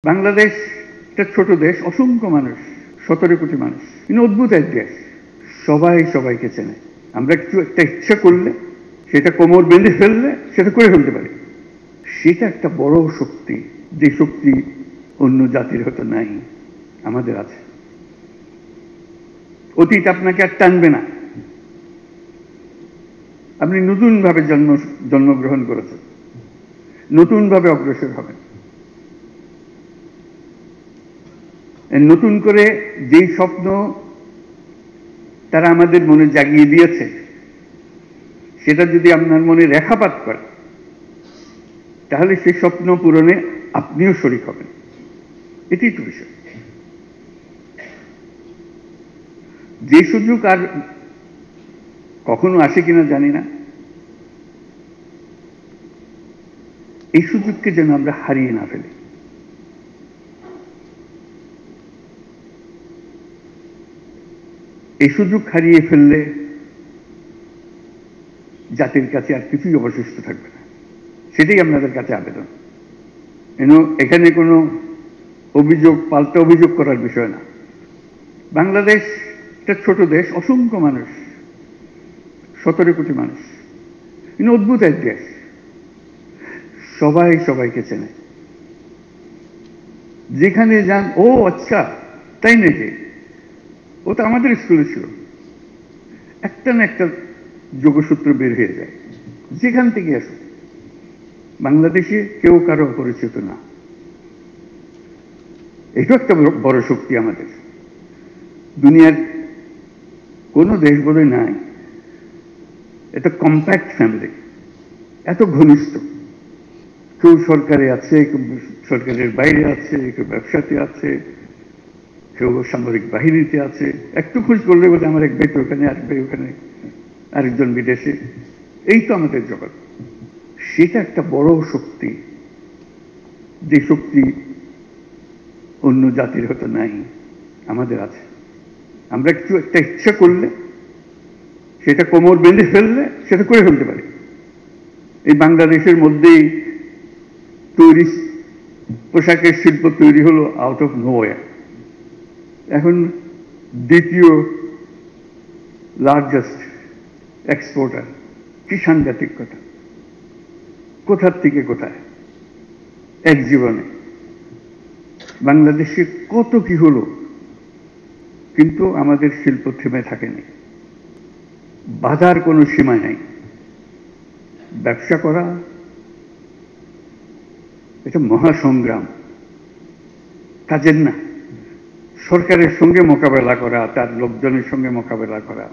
বাংলাদেশ একটা ছোট দেশ, অসংখ্য মানুষ, 17 কোটি মানুষ, কিন্তু অদ্ভুত এক দেশ। সবাই সবাইকে চেনে। আমরা কিছু একটা ইচ্ছা করলে, সেটা কোমর বেঁধে ফেললে সেটা করে ফেলতে পারি। সেটা একটা বড় শক্তি, যে শক্তি অন্য জাতির হয়তো নাই, আমাদের আছে। অতীত আপনাকে আর টানবে না। আপনি নতুন ভাবে জন্মগ্রহণ করেছেন, নতুন ভাবে অগ্রসর হবেন। নতুন করে যেই স্বপ্ন তারা আমাদের মনে জাগিয়ে দিয়েছে, সেটা যদি আপনার মনে রেখাপাত করে, তাহলে সেই স্বপ্ন পূরণে আপনিও শরীক হবেন। এটাই তো বিষয়। যে সুযোগ আর কখনো আসে কিনা জানি না, এই সুযোগকে যেন আমরা হারিয়ে না ফেলি। এই সুযোগ হারিয়ে ফেললে জাতির কাছে আর কিছুই অবশিষ্ট থাকবে না। সেটাই আপনাদের কাছে আবেদন। এখানে কোনো অভিযোগ, পাল্টা অভিযোগ করার বিষয় না। বাংলাদেশ একটা ছোট দেশ, অসংখ্য মানুষ, 17 কোটি মানুষ, কিন্তু অদ্ভুত এক দেশ। সবাই সবাইকে চেনে। যেখানে যান, ও আচ্ছা তাই নাকি, ও তো আমাদের স্কুলে ছিল, একটা না একটা যোগসূত্র বের হয়ে যায়। যেখান থেকে আসো, বাংলাদেশে কেউ কারো অপরিচিত না। এটাও একটা বড় শক্তি আমাদের। দুনিয়ার কোনো দেশ বোধহয় নাই এত কম্প্যাক্ট ফ্যামিলি, এত ঘনিষ্ঠ। কেউ সরকারে আছে, কেউ সরকারের বাইরে আছে, কেউ ব্যবসাতে আছে, কেউ সামরিক বাহিনীতে আছে। একটু খোঁজ করলে বলে আমার এক ভাই তো ওখানে, আরেক ভাই ওখানে, আরেকজন বিদেশে। এই তো আমাদের জগৎ। সেটা একটা বড় শক্তি, যে শক্তি অন্য জাতির হয়তো নাই, আমাদের আছে। আমরা কিছু একটা ইচ্ছা করলে, সেটা কোমর বেঁধে ফেললে সেটা করে ফেলতে পারি। এই বাংলাদেশের মধ্যেই তৈরি পোশাকের শিল্প তৈরি হলো আউট অফ নোওয়্যার। এখন দ্বিতীয় লার্জেস্ট এক্সপোর্টার। কি সাংঘাতিক কথা! কোথার থেকে কোথায় এক জীবনে বাংলাদেশে কত কি হলো, কিন্তু আমাদের শিল্প থেমে থাকেনি। বাধার কোনো সীমা নেই। ব্যবসা করা এটা মহাসংগ্রাম, কাজের না। সরকারের সঙ্গে মোকাবেলা করা, তার লোকজনের সঙ্গে মোকাবেলা করা,